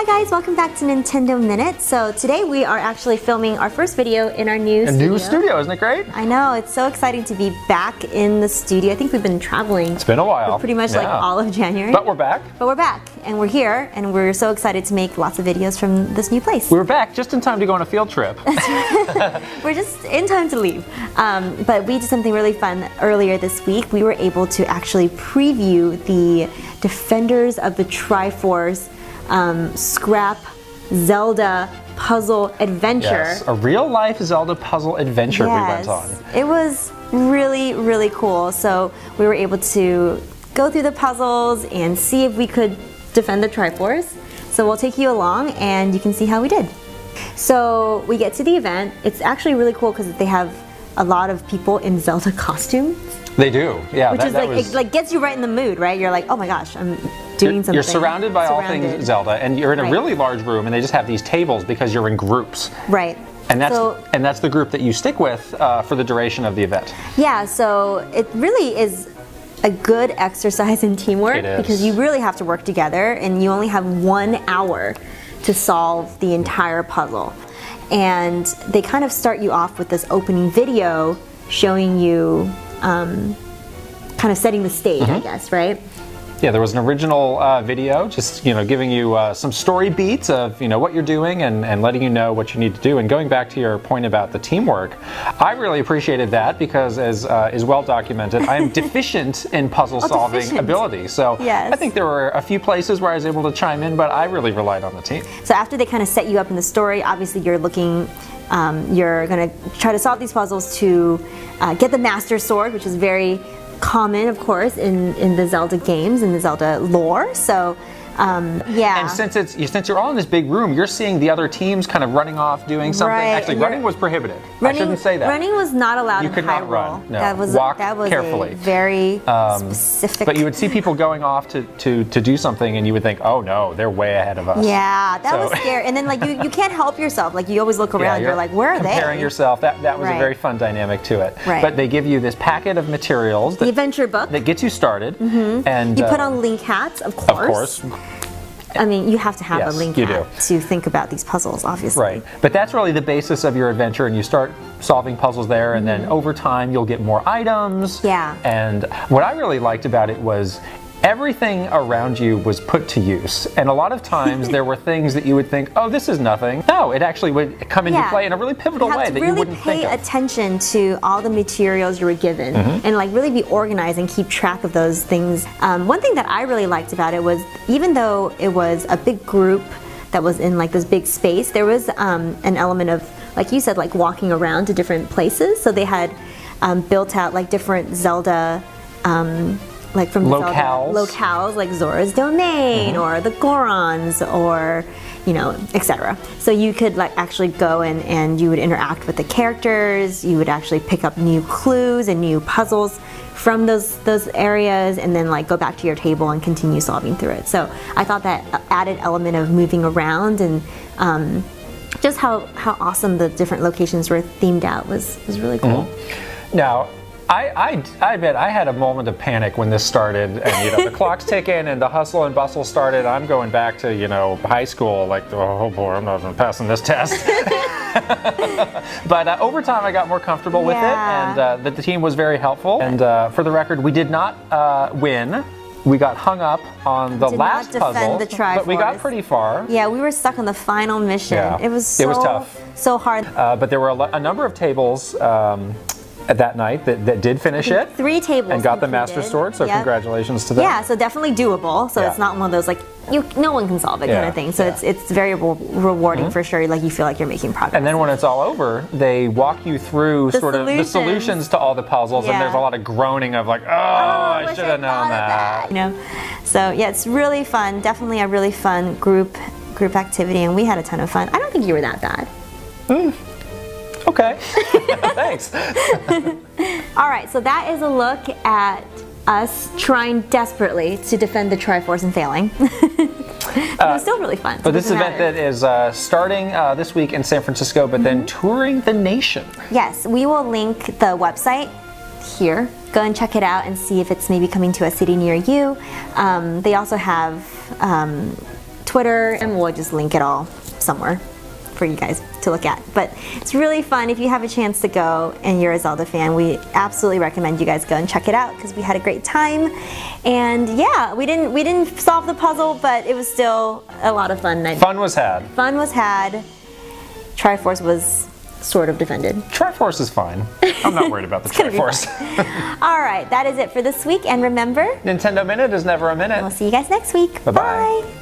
Hi guys, welcome back to Nintendo Minute. So today we are actually filming our first video in our new studio. New studio, isn't it great? I know, it's so exciting to be back in the studio. I think we've been traveling. It's been a while. For pretty much like all of January. But we're back. But we're back, and we're here, and we're so excited to make lots of videos from this new place. We were back just in time to go on a field trip. We're just in time to leave. But we did something really fun earlier this week. We were able to actually preview the Defenders of the Triforce scrap Zelda puzzle adventure. Yes, a real-life Zelda puzzle adventure we went on. It was really, really cool. So we were able to go through the puzzles and see if we could defend the Triforce. So we'll take you along and you can see how we did. So we get to the event. It's actually really cool because they have a lot of people in Zelda costumes. They do, yeah. Which is like, it like gets you right in the mood, right? You're like, oh my gosh, I'm doing something. You're surrounded by all things Zelda, and you're in a really large room, and they just have these tables because you're in groups. Right. And that's the group that you stick with for the duration of the event. Yeah, so it really is a good exercise in teamwork. It is. Because you really have to work together, and you only have 1 hour to solve the entire puzzle. And they kind of start you off with this opening video showing you kind of setting the stage, I guess, right? Yeah, there was an original video, just giving you some story beats of what you're doing and letting you know what you need to do. And going back to your point about the teamwork, I really appreciated that because, as is well documented, I am deficient in puzzle solving ability. So I think there were a few places where I was able to chime in, but I really relied on the team. So after they kind of set you up in the story, obviously you're looking. You're going to try to solve these puzzles to get the Master Sword, which is very common, of course, in the Zelda games, in the Zelda lore. So, yeah. And since you're all in this big room, you're seeing the other teams kind of running off doing something. Right. Actually, running was prohibited. I shouldn't say that. Running was not allowed. You could not run. No. That was Walk that was carefully. A very specific. But you would see people going off to do something, and you would think, oh no, they're way ahead of us. Yeah, that was scary. And then like you can't help yourself. Like you always look around. You're like, where are they? Comparing yourself. That was a very fun dynamic to it. Right. But they give you this packet of materials. The adventure book that gets you started. And you put on Link hats, of course. Of course. I mean, you have to have a Link you hat to think about these puzzles, obviously. Right. But that's really the basis of your adventure, and you start solving puzzles there, and then over time you'll get more items. Yeah. And what I really liked about it was everything around you was put to use. And a lot of times there were things that you would think, oh, this is nothing. No, it actually would come into play in a really pivotal way that you wouldn't think of. You have to really pay attention to all the materials you were given and like really be organized and keep track of those things. One thing that I really liked about it was even though it was a big group that was in like this big space, there was an element of, like you said, like walking around to different places. So they had built out like different Zelda like from locales like Zora's Domain or the Gorons or etc. So you could like actually go and you would interact with the characters. You would actually pick up new clues and new puzzles from those areas and then like go back to your table and continue solving through it. So I thought that added element of moving around and just how awesome the different locations were themed out was really cool. Now, I admit I had a moment of panic when this started, and the clock's ticking and the hustle and bustle started. I'm going back to high school, like, oh boy, I'm not passing this test. But over time I got more comfortable with it, and the team was very helpful. And for the record, we did not win. We got hung up on the last puzzle, but we got pretty far. Yeah, we were stuck on the final mission. Yeah. It was tough, so hard. But there were a number of tables that night that did finish it. 3 tables and got the Master Sword, so congratulations to them. Yeah, so definitely doable. So it's not one of those like no one can solve it kind of thing. So it's very rewarding for sure. Like you feel like you're making progress. And then when it's all over, they walk you through the solutions to all the puzzles, and there's a lot of groaning of like, oh, I should have known that. So yeah, it's really fun. Definitely a really fun group activity, and we had a ton of fun. I don't think you were that bad. Okay. Thanks. All right, so that is a look at us trying desperately to defend the Triforce and failing. It was still really fun. But this event that is starting this week in San Francisco, but then touring the nation. Yes, we will link the website here. Go and check it out and see if it's maybe coming to a city near you. They also have Twitter, and we'll just link it all somewhere for you guys to look at. But it's really fun. If you have a chance to go and you're a Zelda fan, we absolutely recommend you guys go and check it out because we had a great time. And yeah, we didn't solve the puzzle, but it was still a lot of fun. Fun was had. Fun was had. Triforce was sort of defended. Triforce is fine. I'm not worried about the Triforce. All right, that is it for this week. And remember, Nintendo Minute is never a minute. we'll see you guys next week. Bye-bye. Bye.